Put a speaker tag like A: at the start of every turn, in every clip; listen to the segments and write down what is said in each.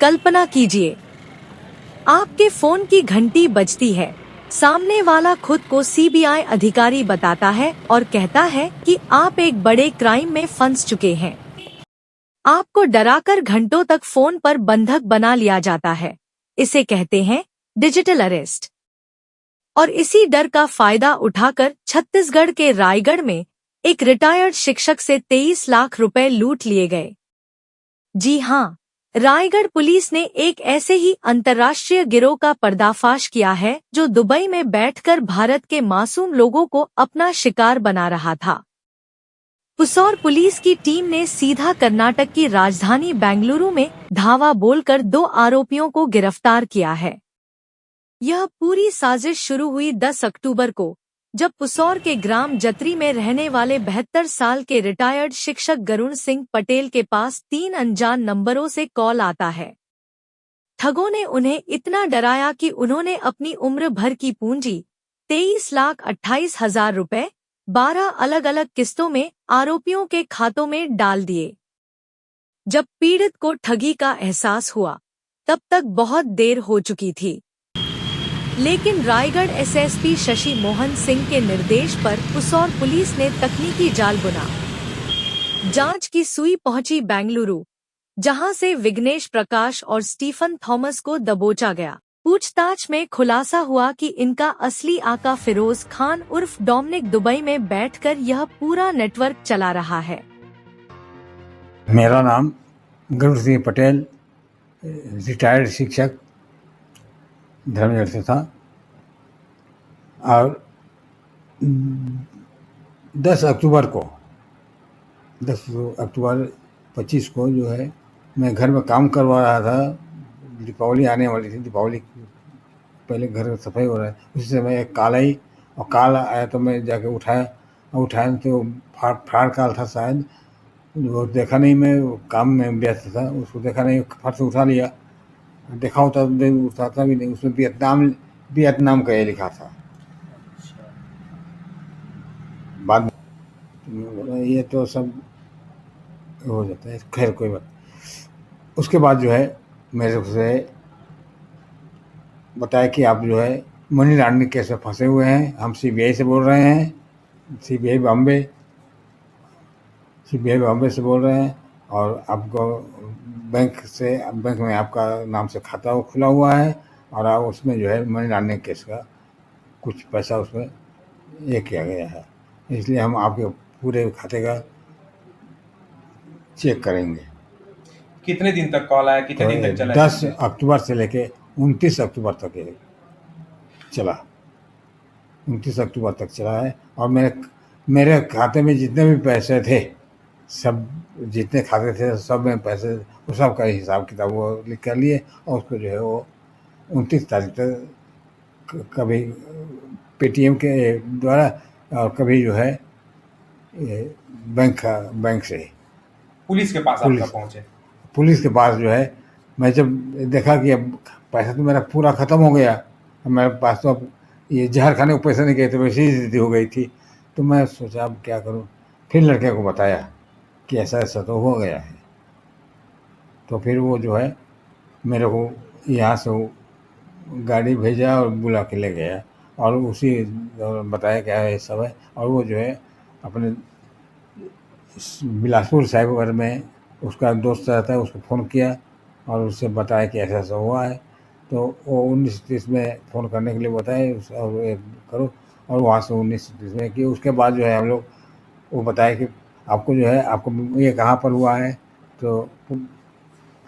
A: कल्पना कीजिए, आपके फोन की घंटी बजती है, सामने वाला खुद को सीबीआई अधिकारी बताता है और कहता है कि आप एक बड़े क्राइम में फंस चुके हैं। आपको डराकर घंटों तक फोन पर बंधक बना लिया जाता है। इसे कहते हैं डिजिटल अरेस्ट। और इसी डर का फायदा उठाकर छत्तीसगढ़ के रायगढ़ में एक रिटायर्ड शिक्षक से 23 लाख रुपए लूट लिए गए। जी हाँ, रायगढ़ पुलिस ने एक ऐसे ही अंतर्राष्ट्रीय गिरोह का पर्दाफाश किया है जो दुबई में बैठकर भारत के मासूम लोगों को अपना शिकार बना रहा था। पुसौर पुलिस की टीम ने सीधा कर्नाटक की राजधानी बेंगलुरु में धावा बोलकर 2 आरोपियों को गिरफ्तार किया है। यह पूरी साजिश शुरू हुई 10 अक्टूबर को, जब पुसौर के ग्राम जत्री में रहने वाले 72 साल के रिटायर्ड शिक्षक गरुण सिंह पटेल के पास 3 अनजान नंबरों से कॉल आता है। ठगों ने उन्हें इतना डराया कि उन्होंने अपनी उम्र भर की पूंजी 23,28,000 रुपए 12 अलग अलग किस्तों में आरोपियों के खातों में डाल दिए। जब पीड़ित को ठगी का एहसास हुआ, तब तक बहुत देर हो चुकी थी। लेकिन रायगढ़ एसएसपी शशि मोहन सिंह के निर्देश पर पुसौर पुलिस ने तकनीकी जाल बुना। जांच की सुई पहुंची बेंगलुरु, जहां से विघ्नेश प्रकाश और स्टीफन थॉमस को दबोचा गया। पूछताछ में खुलासा हुआ कि इनका असली आका फिरोज खान उर्फ डोमिनिक दुबई में बैठकर यह पूरा नेटवर्क चला रहा है।
B: मेरा नाम गरुड़ सिंह पटेल, रिटायर्ड शिक्षक धर्मगढ़ से था और 10 अक्टूबर 25 को जो है मैं घर में काम करवा रहा था। दीपावली आने वाली थी, दीपावली पहले घर में सफाई हो रहा है, उसी समय एक कॉल आई और कॉल आया तो मैं जाके उठाया तो फ्रॉड कॉल था शायद। वो देखा नहीं, मैं काम में व्यस्त था, उसको देखा नहीं, फट से उठा लिया। देखा होता उठाता भी नहीं, उसमें वियतनाम का ये लिखा था। बाद में ये तो सब हो जाता है, खैर कोई बात। उसके बाद जो है मेरे से बताया कि आप जो है मनी लॉन्ड्रिंग केस में फंसे हुए हैं, हम सीबीआई से बोल रहे हैं, सीबीआई बॉम्बे से बोल रहे हैं और आपको बैंक में आपका नाम से खाता खुला हुआ है और आप उसमें जो है मनी लॉन्ड्रिंग केस का कुछ पैसा उसमें ये किया गया है, इसलिए हम आपके पूरे खाते का चेक करेंगे।
C: कितने दिन तक कॉल आया, कितने दिन तक चला?
B: 10 अक्टूबर से लेके 29 अक्टूबर तक ये चला, 29 अक्टूबर तक चला है। और मेरे खाते में जितने भी पैसे थे, सब जितने खाते थे सब में पैसे, वो सब का हिसाब किताब वो लिख कर लिए और उसको जो है वो 29 तारीख तक कभी पेटीएम के द्वारा और कभी जो है बैंक से
C: पुलिस के पास आपका पहुंचे।
B: पुलिस के पास जो है मैं जब देखा कि अब पैसा तो मेरा पूरा ख़त्म हो गया, मेरे पास तो अब ये जहर खाने को पैसे नहीं गए थे, वैसी ही स्थिति हो गई थी। तो मैं सोचा अब क्या करूं, फिर लड़के को बताया कि ऐसा ऐसा तो हो गया है। तो फिर वो जो है मेरे को यहाँ से गाड़ी भेजा और बुला के ले गया और उसी बताया क्या है सब है। और वो जो है अपने बिलासपुर साइबर में उसका दोस्त रहता है, उसको फ़ोन किया और उससे बताया कि ऐसा ऐसा हुआ है। तो वो 19-30 में फ़ोन करने के लिए बताए और ये करो, और वहाँ से 19-30 में कि उसके बाद जो है हम लोग वो बताया कि आपको जो है आपको ये कहाँ पर हुआ है, तो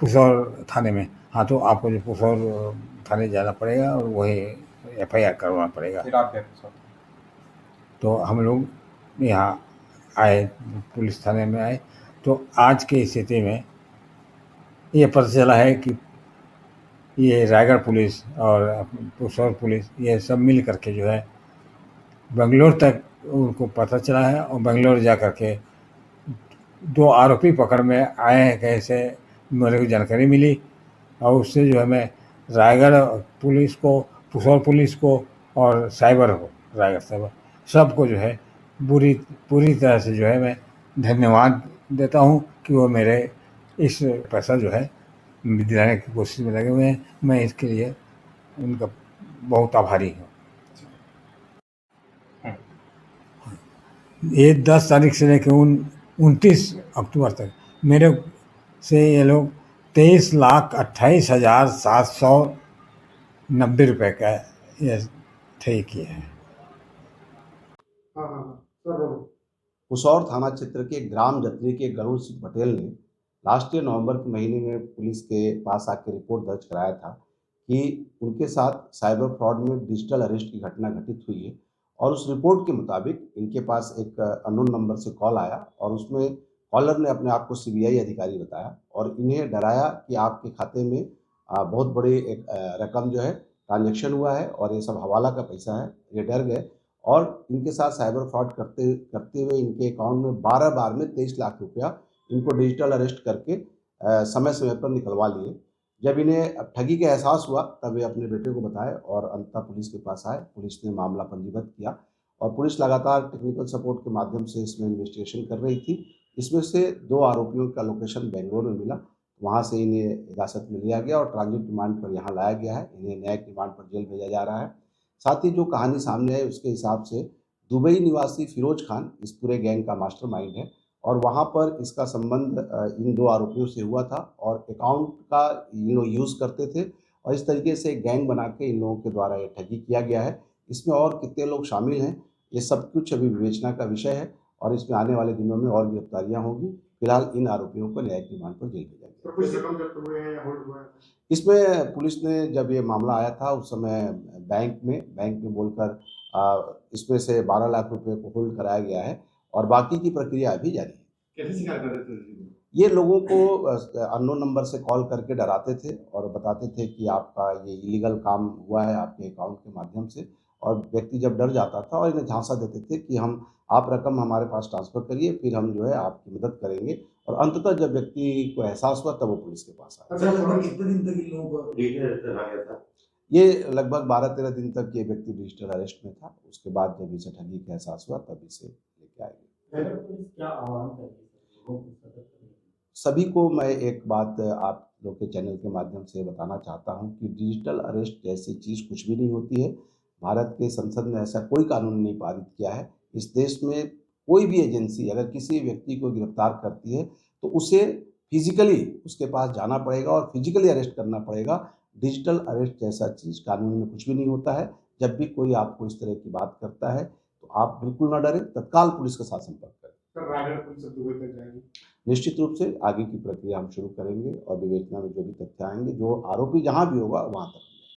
B: पुसौर थाने में। हाँ, तो आपको जो पुसौर थाने जाना पड़ेगा और वही एफआईआर करवाना पड़ेगा।
C: फिर आप गए पुसौर?
B: तो हम लोग यहाँ आए, पुलिस थाने में आए। तो आज की स्थिति में ये पता चला है कि ये रायगढ़ पुलिस और पुसौर पुलिस ये सब मिल करके जो है बेंगलोर तक उनको पता चला है और बेंगलोर जा कर के 2 आरोपी पकड़ में आए हैं, कैसे मेरे को जानकारी मिली। और उससे जो है मैं रायगढ़ पुलिस को, पुसौर पुलिस को और रायगढ़ साइबर सबको जो है पूरी तरह से जो है मैं धन्यवाद देता हूँ कि वो मेरे इस पैसा जो है दिलाने की कोशिश में लगे हुए हैं। मैं इसके लिए उनका बहुत आभारी हूँ। ये 10 तारीख से लेकर 29 अक्टूबर तक मेरे से ये लोग 23,28,790 रुपये का ये ठगी किए हैं।
D: पुसौर थाना क्षेत्र के ग्राम जतरी के गरुड़ सिंह पटेल ने लास्ट ईयर नवंबर के महीने में पुलिस के पास आकर रिपोर्ट दर्ज कराया था कि उनके साथ साइबर फ्रॉड में डिजिटल अरेस्ट की घटना घटित हुई है। और उस रिपोर्ट के मुताबिक इनके पास एक अननोन नंबर से कॉल आया और उसमें कॉलर ने अपने आप को सीबीआई अधिकारी बताया और इन्हें डराया कि आपके खाते में बहुत बड़ी एक रकम जो है ट्रांजैक्शन हुआ है और ये सब हवाला का पैसा है। ये डर गए और इनके साथ साइबर फ्रॉड करते करते हुए इनके अकाउंट में 12 बार में 23 लाख रुपया इनको डिजिटल अरेस्ट करके समय समय पर निकलवा लिए। जब इन्हें अब ठगी का एहसास हुआ तब वे अपने बेटे को बताए और अंततः पुलिस के पास आए। पुलिस ने मामला पंजीबद्ध किया और पुलिस लगातार टेक्निकल सपोर्ट के माध्यम से इसमें इन्वेस्टिगेशन कर रही थी। इसमें से 2 आरोपियों का लोकेशन बेंगलोर में मिला, वहाँ से इन्हें हिरासत में लिया गया और ट्रांजिट रिमांड पर यहाँ लाया गया है। इन्हें न्यायिक रिमांड पर जेल भेजा जा रहा है। साथ ही जो कहानी सामने आई उसके हिसाब से दुबई निवासी फिरोज खान इस पूरे गैंग का मास्टरमाइंड है और वहाँ पर इसका संबंध इन 2 आरोपियों से हुआ था और अकाउंट का ये लोग यूज़ करते थे और इस तरीके से गैंग बना के इन लोगों के द्वारा ये ठगी किया गया है। इसमें और कितने लोग शामिल हैं ये सब कुछ अभी विवेचना का विषय है और इसमें आने वाले दिनों में और गिरफ्तारियाँ होंगी। फिलहाल इन आरोपियों को न्यायिक रिमांड पर जेल भेजा गया।
E: कुछ रकम जब्त हुए हैं या होल्ड हुआ है?
D: इसमें पुलिस ने जब ये मामला आया था उस समय बैंक में बोलकर इसमें से 12 लाख रुपए को होल्ड कराया गया है और बाकी की प्रक्रिया अभी जारी है।
E: कैसे शिकार कर रहे थे?
D: ये लोगों को अननोन नंबर से कॉल करके डराते थे और बताते थे कि आपका ये इलीगल काम हुआ है आपके अकाउंट के माध्यम से और व्यक्ति जब डर जाता था और इन्हें झांसा देते थे कि आप रकम हमारे पास ट्रांसफ़र करिए फिर हम जो है आपकी मदद करेंगे और अंततः जब व्यक्ति को एहसास हुआ तब वो पुलिस के पास आया।
E: अच्छा, लगभग कितने दिन तक इन लोगों को डिजिटल अरेस्ट रखा गया था?
D: ये लगभग 12-13 दिन तक ये व्यक्ति डिजिटल अरेस्ट में था। उसके बाद जब इसे ठगी का एहसास हुआ तब इसे लेके आए गए।
E: पुलिस क्या आह्वान करेगी लोगों को सतर्क करने के लिए?
D: सभी को मैं एक बात आप लोग के चैनल के माध्यम से बताना चाहता हूं कि डिजिटल अरेस्ट जैसी चीज़ कुछ भी नहीं होती है। भारत के संसद ने ऐसा कोई कानून नहीं पारित किया है। इस देश में कोई भी एजेंसी अगर किसी व्यक्ति को गिरफ्तार करती है तो उसे फिजिकली उसके पास जाना पड़ेगा और फिजिकली अरेस्ट करना पड़ेगा। डिजिटल अरेस्ट जैसा चीज़ कानून में कुछ भी नहीं होता है। जब भी कोई आपको इस तरह की बात करता है तो आप बिल्कुल न डरें, तत्काल पुलिस के साथ संपर्क करें।
E: सर, रायगढ़ पुलिस अब दुबई तक जाएगी?
D: निश्चित रूप से आगे की प्रक्रिया हम शुरू करेंगे और विवेचना में जो भी तथ्य आएंगे जो आरोपी जहां भी होगा वहां तक